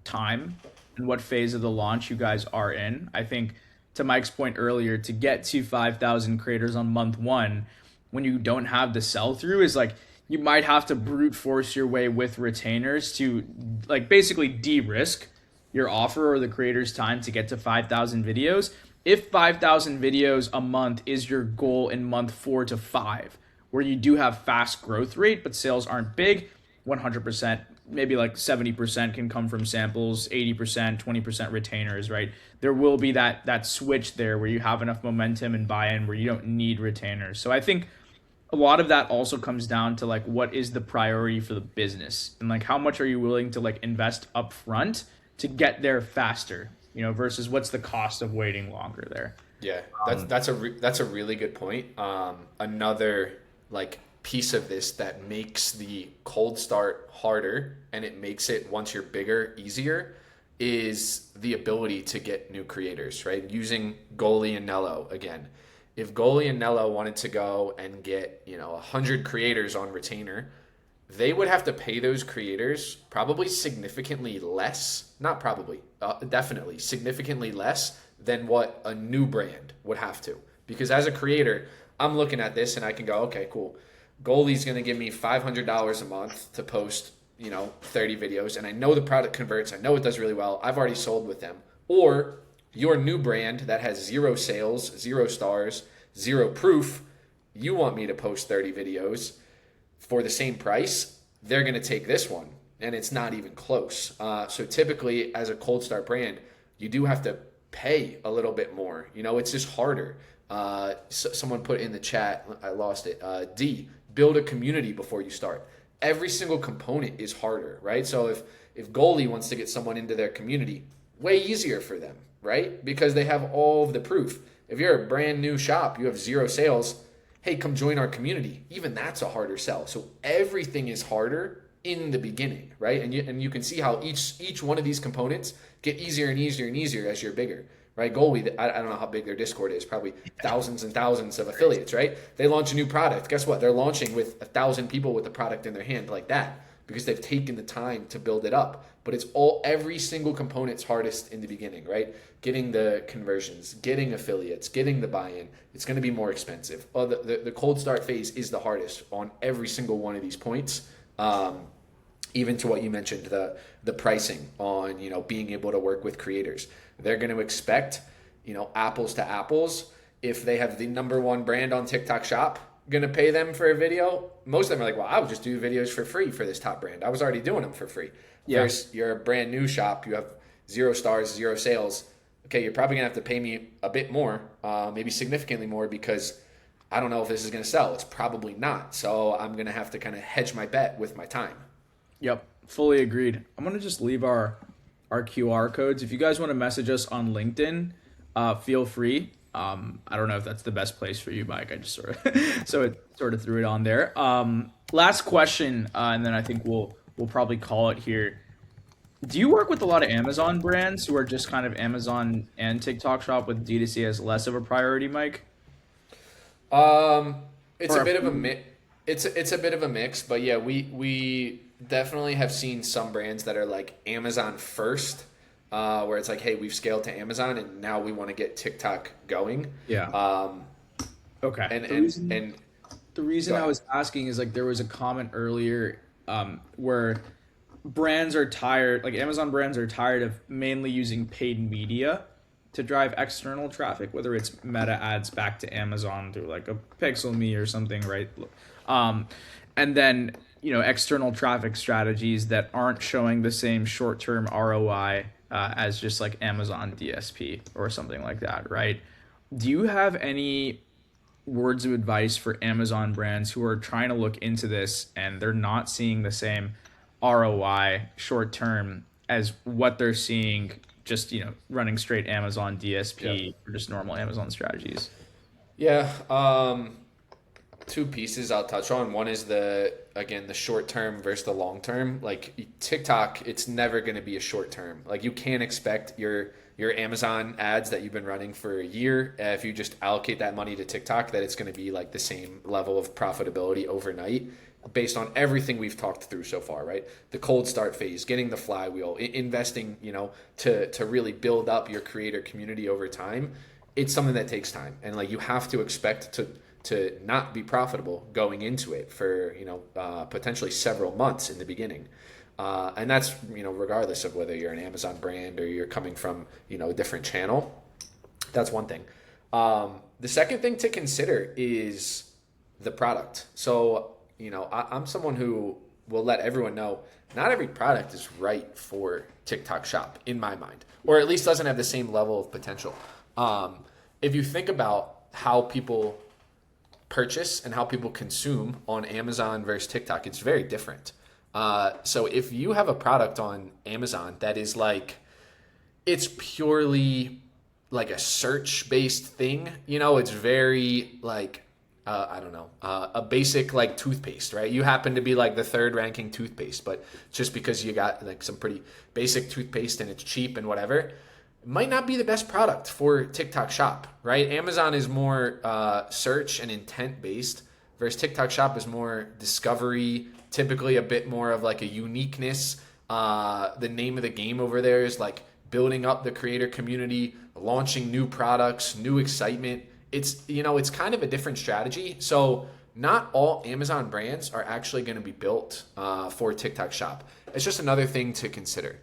[SPEAKER 1] time and what phase of the launch you guys are in. I think to Mike's point earlier, to get to 5,000 creators on month one, when you don't have the sell through, is like you might have to brute force your way with retainers to like basically de-risk your offer or the creator's time to get to 5,000 videos. If 5,000 videos a month is your goal in month 4 to 5, where you do have fast growth rate, but sales aren't big, 100%, maybe like 70% can come from samples, 80%, 20% retainers, right? There will be that switch there where you have enough momentum and buy-in where you don't need retainers. So I think a lot of that also comes down to like what is the priority for the business and like how much are you willing to like invest up front to get there faster, versus what's the cost of waiting longer there.
[SPEAKER 2] Yeah, that's a really good point. Another like piece of this that makes the cold start harder and it makes it, once you're bigger, easier, is the ability to get new creators, right? Using Goalie and Nello again. If Goalie and Nello wanted to go and get 100 creators on retainer, they would have to pay those creators probably significantly less, not probably, definitely significantly less than what a new brand would have to. Because as a creator, I'm looking at this and I can go, okay, cool. Goalie's going to give me $500 a month to post, 30 videos. And I know the product converts. I know it does really well. I've already sold with them. Or your new brand that has 0 sales, 0 stars, 0 proof, you want me to post 30 videos for the same price, they're going to take this one. And it's not even close. So typically, as a cold start brand, you do have to pay a little bit more. It's just harder. Someone put in the chat, I lost it. Build a community before you start. Every single component is harder, right? So if Goalie wants to get someone into their community, way easier for them, right? Because they have all of the proof. If you're a brand new shop, you have 0 sales, hey, come join our community. Even that's a harder sell. So everything is harder in the beginning, right? And you can see how each one of these components get easier and easier and easier as you're bigger, right? Goalie, I don't know how big their Discord is, probably thousands and thousands of affiliates, right? They launch a new product. Guess what? They're launching with 1,000 people with the product in their hand like that because they've taken the time to build it up. But it's every single component's hardest in the beginning, right? Getting the conversions, getting affiliates, getting the buy-in. It's going to be more expensive. The cold start phase is the hardest on every single one of these points. Even to what you mentioned, the pricing on being able to work with creators. They're going to expect apples to apples. If they have the #1 brand on TikTok Shop going to pay them for a video, most of them are like, well, I would just do videos for free for this top brand. I was already doing them for free.
[SPEAKER 1] Yeah.
[SPEAKER 2] First, you're a brand new shop. You have 0 stars, 0 sales. Okay, you're probably going to have to pay me a bit more, maybe significantly more, because I don't know if this is going to sell. It's probably not. So I'm going to have to kind of hedge my bet with my time.
[SPEAKER 1] Yep, fully agreed. I'm going to just leave our QR codes. If you guys want to message us on LinkedIn, feel free. I don't know if that's the best place for you, Mike. I just sort of threw it on there. Last question, and then I think we'll probably call it here. Do you work with a lot of Amazon brands who are just kind of Amazon and TikTok Shop with D2C as less of a priority, Mike?
[SPEAKER 2] It's a bit of a mix. It's a bit of a mix, but yeah, we definitely have seen some brands that are like Amazon first, where it's like, hey, we've scaled to Amazon and now we want to get TikTok going.
[SPEAKER 1] Yeah. Okay.
[SPEAKER 2] And
[SPEAKER 1] the reason I was asking is like there was a comment earlier where brands are tired, like Amazon brands are tired of mainly using paid media to drive external traffic, whether it's meta ads back to Amazon through like a Pixel Me or something, right? And then, external traffic strategies that aren't showing the same short-term ROI as just like Amazon DSP or something like that, right? Do you have any words of advice for Amazon brands who are trying to look into this and they're not seeing the same ROI short-term as what they're seeing just, running straight Amazon DSP or just normal Amazon strategies?
[SPEAKER 2] Yeah. 2 pieces I'll touch on. One is the short term versus the long term. Like TikTok, it's never going to be a short term. Like you can't expect your Amazon ads that you've been running for a year, if you just allocate that money to TikTok, that it's going to be like the same level of profitability overnight. based on everything we've talked through so far, right? The cold start phase, getting the flywheel, investing, to really build up your creator community over time. It's something that takes time, and like you have to expect to not be profitable going into it for potentially several months in the beginning. And that's regardless of whether you're an Amazon brand or you're coming from a different channel. That's one thing. The second thing to consider is the product. So I'm someone who will let everyone know not every product is right for TikTok Shop in my mind, or at least doesn't have the same level of potential. If you think about how people purchase and how people consume on Amazon versus TikTok, it's very different. So if you have a product on Amazon that is like, it's purely like a search based thing, it's very like, a basic like toothpaste, right? You happen to be like the third ranking toothpaste, but just because you got like some pretty basic toothpaste and it's cheap and whatever, it might not be the best product for TikTok Shop, right? Amazon is more search and intent based, versus TikTok Shop is more discovery, typically a bit more of like a uniqueness. The name of the game over there is like building up the creator community, launching new products, new excitement. It's it's kind of a different strategy. So not all Amazon brands are actually going to be built for TikTok Shop. It's just another thing to consider.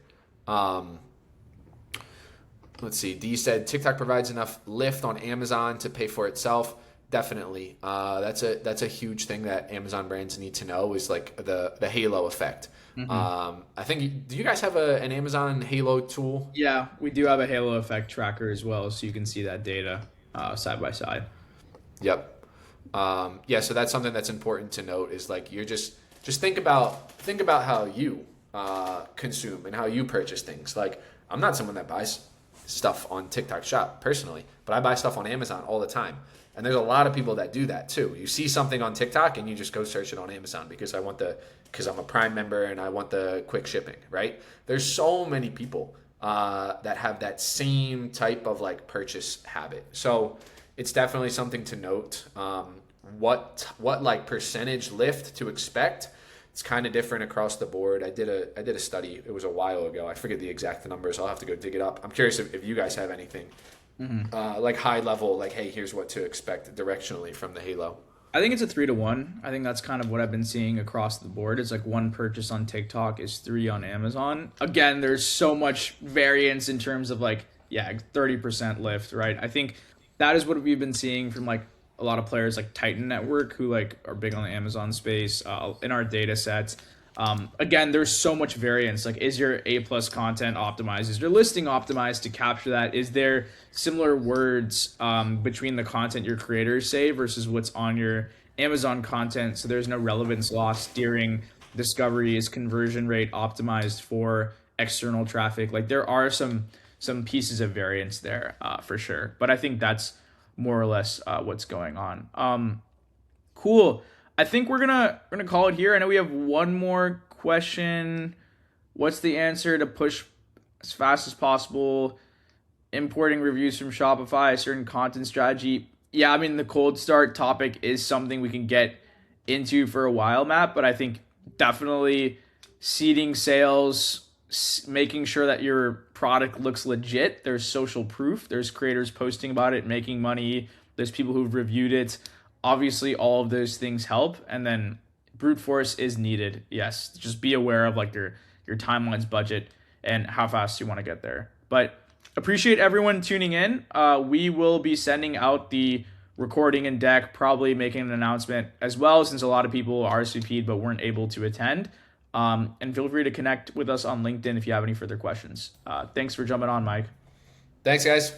[SPEAKER 2] Let's see. D said TikTok provides enough lift on Amazon to pay for itself. Definitely. That's a huge thing that Amazon brands need to know, is like the halo effect. Mm-hmm. I think, do you guys have an Amazon Halo tool?
[SPEAKER 1] Yeah, we do have a halo effect tracker as well, so you can see that data side by side.
[SPEAKER 2] Yep. Yeah, so that's something that's important to note, is like you're just think about how you consume and how you purchase things. Like, I'm not someone that buys stuff on TikTok Shop personally, but I buy stuff on Amazon all the time. And there's a lot of people that do that too. You see something on TikTok and you just go search it on Amazon because I'm a Prime member and I want the quick shipping, right? There's so many people that have that same type of like purchase habit. So it's definitely something to note. What like percentage lift to expect? It's kind of different across the board. I did a study. It was a while ago. I forget the exact numbers. I'll have to go dig it up. I'm curious if you guys have anything. Mm-hmm. Like high level, like, hey, here's what to expect directionally from the Halo.
[SPEAKER 1] I think it's a 3-to-1. I think that's kind of what I've been seeing across the board. It's like one purchase on TikTok is 3 on Amazon. Again, there's so much variance in terms of like, 30% lift, right? I think that is what we've been seeing from like a lot of players like Titan Network, who like are big on the Amazon space in our data sets. Again, there's so much variance. Like, is your A+ content optimized? Is your listing optimized to capture that? Is there similar words between the content your creators say versus what's on your Amazon content? So there's no relevance loss during discovery. Is conversion rate optimized for external traffic? Like, there are some pieces of variance there for sure. But I think that's more or less what's going on. Cool. I think we're gonna call it here. I know we have one more question. What's the answer to push as fast as possible importing reviews from Shopify, a certain content strategy? Yeah, I mean, the cold start topic is something we can get into for a while, Matt, but I think definitely seeding sales, making sure that your product looks legit. There's social proof. There's creators posting about it, making money. There's people who've reviewed it. Obviously, all of those things help, and then brute force is needed. Yes, just be aware of like your timeline's budget and how fast you want to get there. But appreciate everyone tuning in. We will be sending out the recording and deck, probably making an announcement as well, since a lot of people RSVP'd but weren't able to attend. And feel free to connect with us on LinkedIn if you have any further questions. Thanks for jumping on, Mike.
[SPEAKER 2] Thanks, guys.